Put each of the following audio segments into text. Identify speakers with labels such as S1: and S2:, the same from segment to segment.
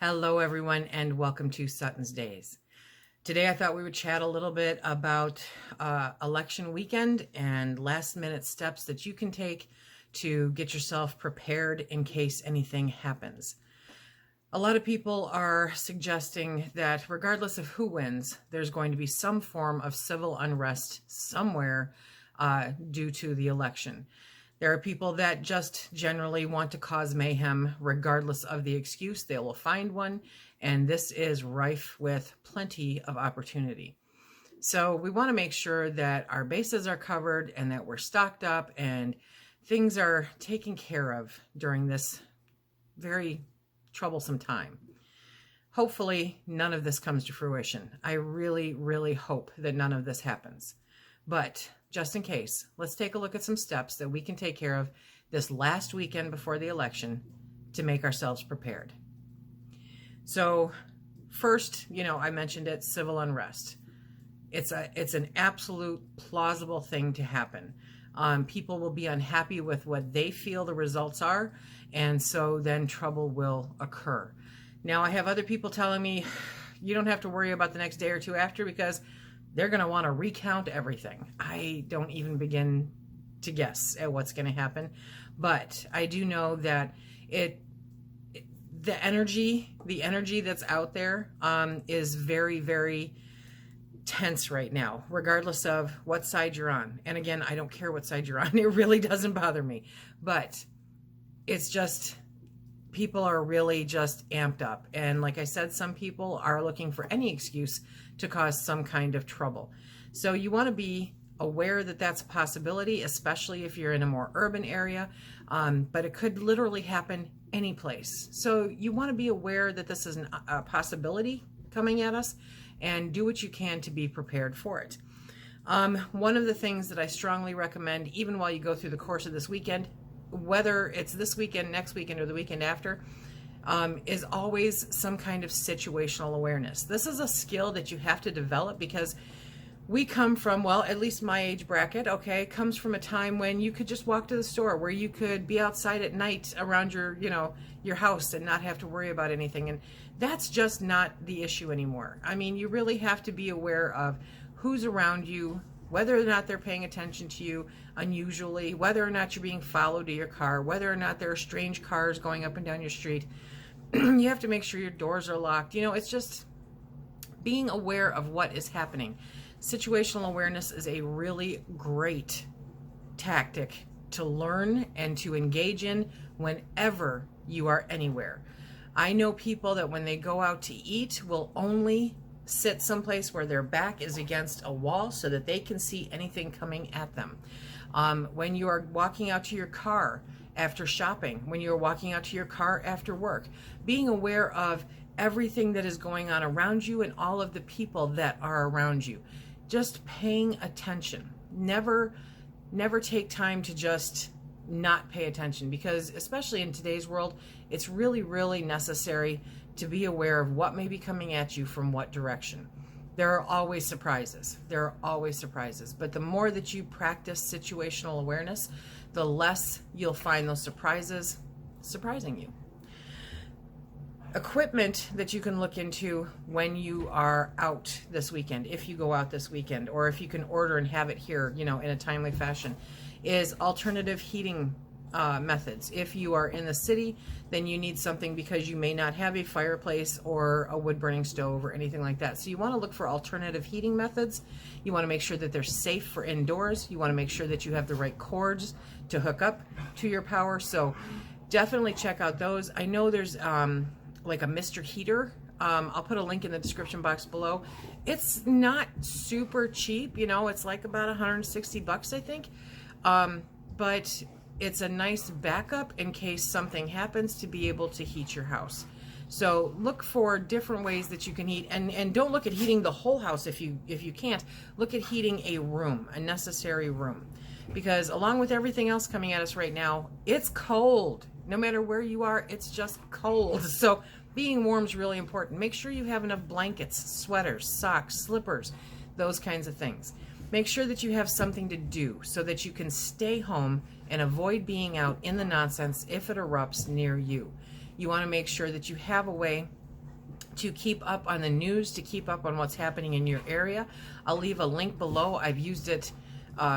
S1: Hello, everyone, and welcome to SuttonsDaze. Today, I thought we would chat a little bit about election weekend and last-minute steps that you can take to get yourself prepared in case anything happens. A lot of people are suggesting that regardless of who wins, there's going to be some form of civil unrest somewhere due to the election. There are people that just generally want to cause mayhem regardless of the excuse. They will find one, and this is rife with plenty of opportunity. So we want to make sure that our bases are covered and that we're stocked up and things are taken care of during this very troublesome time. Hopefully, none of this comes to fruition. I really, really hope that none of this happens. But just in case, let's take a look at some steps that we can take care of this last weekend before the election to make ourselves prepared. So first, I mentioned it, civil unrest. It's an absolute plausible thing to happen. People will be unhappy with what they feel the results are, and so then trouble will occur. Now, I have other people telling me, you don't have to worry about the next day or two after because they're going to want to recount everything. I don't even begin to guess at what's going to happen, but I do know that the energy that's out there is very, very tense right now, regardless of what side you're on. And again, I don't care what side you're on. It really doesn't bother me, but it's just people are really just amped up. And like I said, some people are looking for any excuse to cause some kind of trouble. So you want to be aware that that's a possibility, especially if you're in a more urban area, but it could literally happen any place. So you want to be aware that this is a possibility coming at us and do what you can to be prepared for it. One of the things that I strongly recommend, even while you go through the course of this weekend, whether it's this weekend, next weekend, or the weekend after, is always some kind of situational awareness. This is a skill that you have to develop because we come from, well, at least my age bracket, okay, comes from a time when you could just walk to the store, where you could be outside at night around your house and not have to worry about anything. And that's just not the issue anymore. I mean, you really have to be aware of who's around you, whether or not they're paying attention to you unusually, whether or not you're being followed to your car, whether or not there are strange cars going up and down your street. You have to make sure your doors are locked. It's just being aware of what is happening. Situational awareness is a really great tactic to learn and to engage in whenever you are anywhere. I know people that when they go out to eat will only sit someplace where their back is against a wall so that they can see anything coming at them. When you are walking out to your car after shopping, when you're walking out to your car after work, being aware of everything that is going on around you and all of the people that are around you. Just paying attention. Never take time to just not pay attention, because especially in today's world, it's really, really necessary to be aware of what may be coming at you from what direction. There are always surprises. But the more that you practice situational awareness, the less you'll find those surprises surprising you. Equipment that you can look into when you are out this weekend, if you go out this weekend, or if you can order and have it here, in a timely fashion, is alternative heating methods. If you are in the city, then you need something because you may not have a fireplace or a wood-burning stove or anything like that. So you want to look for alternative heating methods. You want to make sure that they're safe for indoors. You want to make sure that you have the right cords to hook up to your power. So definitely check out those. I know there's like a Mr. Heater. I'll put a link in the description box below. It's not super cheap, it's like about $160, I think. But it's a nice backup in case something happens to be able to heat your house. So look for different ways that you can heat, and don't look at heating the whole house if you can't. Look at heating a room, a necessary room. Because along with everything else coming at us right now, it's cold. No matter where you are, it's just cold. So being warm is really important. Make sure you have enough blankets, sweaters, socks, slippers, those kinds of things. Make sure that you have something to do so that you can stay home and avoid being out in the nonsense if it erupts near you. You want to make sure that you have a way to keep up on the news, to keep up on what's happening in your area. I'll leave a link below. I've used it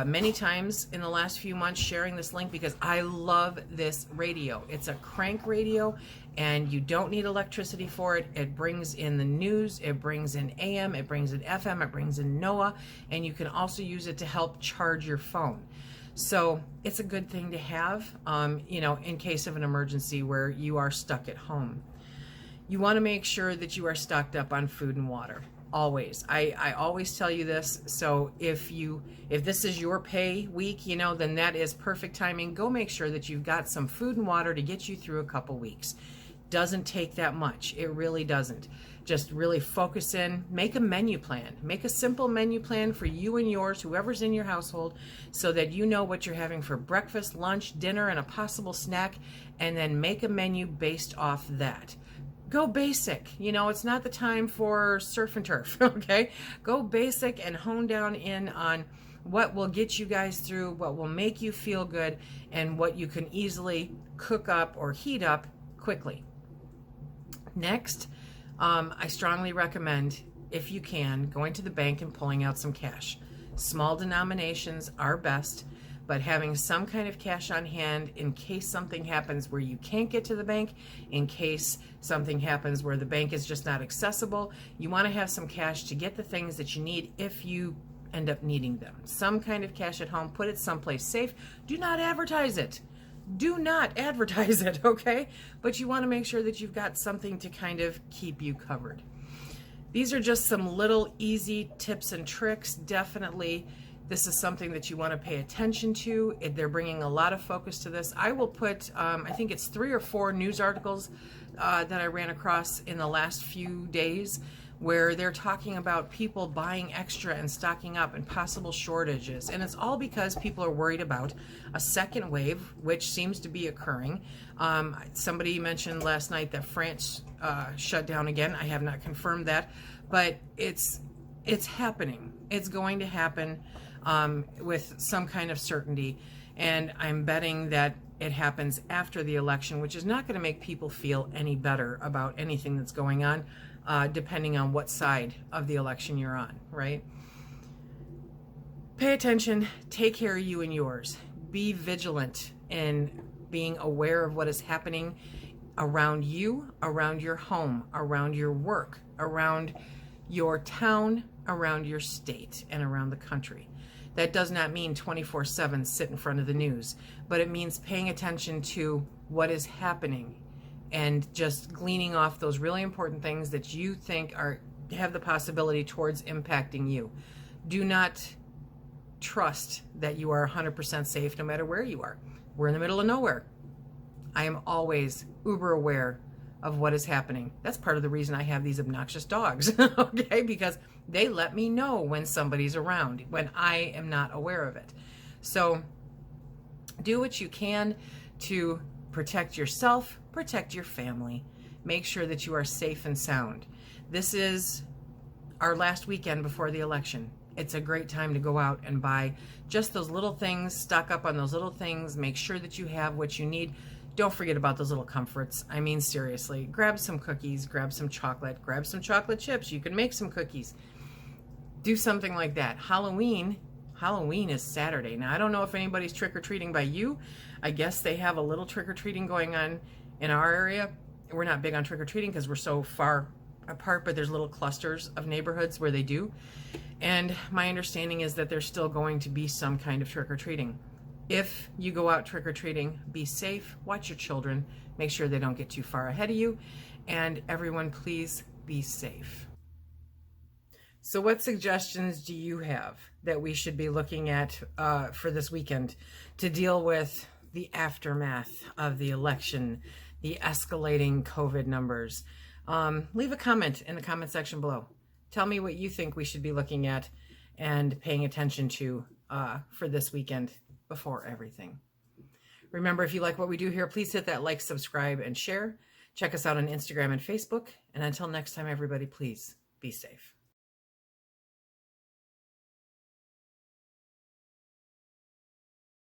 S1: many times in the last few months, sharing this link because I love this radio. It's a crank radio and you don't need electricity for it. It brings in the news, it brings in AM, it brings in FM, it brings in NOAA, and you can also use it to help charge your phone. So it's a good thing to have, you know, in case of an emergency where you are stuck at home. You want to make sure that you are stocked up on food and water. Always. I always tell you this. So if this is your pay week, you know, then that is perfect timing. Go make sure that you've got some food and water to get you through a couple weeks. Doesn't take that much. It really doesn't. Just really focus in, make a menu plan. Make a simple menu plan for you and yours, whoever's in your household, so that you know what you're having for breakfast, lunch, dinner, and a possible snack, and then make a menu based off that. Go basic. You know, it's not the time for surf and turf, okay? Go basic and hone down in on what will get you guys through, what will make you feel good, and what you can easily cook up or heat up quickly. Next, I strongly recommend, if you can, going to the bank and pulling out some cash. Small denominations are best, but having some kind of cash on hand in case something happens where you can't get to the bank, in case something happens where the bank is just not accessible, you want to have some cash to get the things that you need if you end up needing them. Some kind of cash at home, put it someplace safe. Do not advertise it. Do not advertise it, okay? But you want to make sure that you've got something to kind of keep you covered. These are just some little easy tips and tricks. Definitely, this is something that you want to pay attention to. They're bringing a lot of focus to this. I will put, I think it's 3 or 4 news articles that I ran across in the last few days where they're talking about people buying extra and stocking up and possible shortages. And it's all because people are worried about a second wave, which seems to be occurring. Somebody mentioned last night that France shut down again. I have not confirmed that, but it's happening. It's going to happen with some kind of certainty. And I'm betting that it happens after the election, which is not going to make people feel any better about anything that's going on, depending on what side of the election you're on, right? Pay attention, take care of you and yours. Be vigilant in being aware of what is happening around you, around your home, around your work, around your town, around your state, and around the country. That does not mean 24/7 sit in front of the news, but it means paying attention to what is happening and just gleaning off those really important things that you think have the possibility towards impacting you. Do not trust that you are 100% safe no matter where you are. We're in the middle of nowhere. I am always uber aware of what is happening. That's part of the reason I have these obnoxious dogs, okay? Because they let me know when somebody's around, when I am not aware of it. So do what you can to protect yourself, protect your family. Make sure that you are safe and sound. This is our last weekend before the election. It's a great time to go out and buy just those little things, stock up on those little things, make sure that you have what you need. Don't forget about those little comforts. I mean, seriously, grab some cookies, grab some chocolate chips. You can make some cookies. Do something like that. Halloween is Saturday. Now, I don't know if anybody's trick-or-treating by you. I guess they have a little trick-or-treating going on in our area. We're not big on trick-or-treating because we're so far apart, but there's little clusters of neighborhoods where they do. And my understanding is that there's still going to be some kind of trick-or-treating. If you go out trick-or-treating, be safe, watch your children, make sure they don't get too far ahead of you, and everyone, please be safe. So what suggestions do you have that we should be looking at for this weekend to deal with the aftermath of the election, the escalating COVID numbers? Leave a comment in the comment section below. Tell me what you think we should be looking at and paying attention to for this weekend before everything. Remember, if you like what we do here, please hit that like, subscribe, and share. Check us out on Instagram and Facebook. And until next time, everybody, please be safe.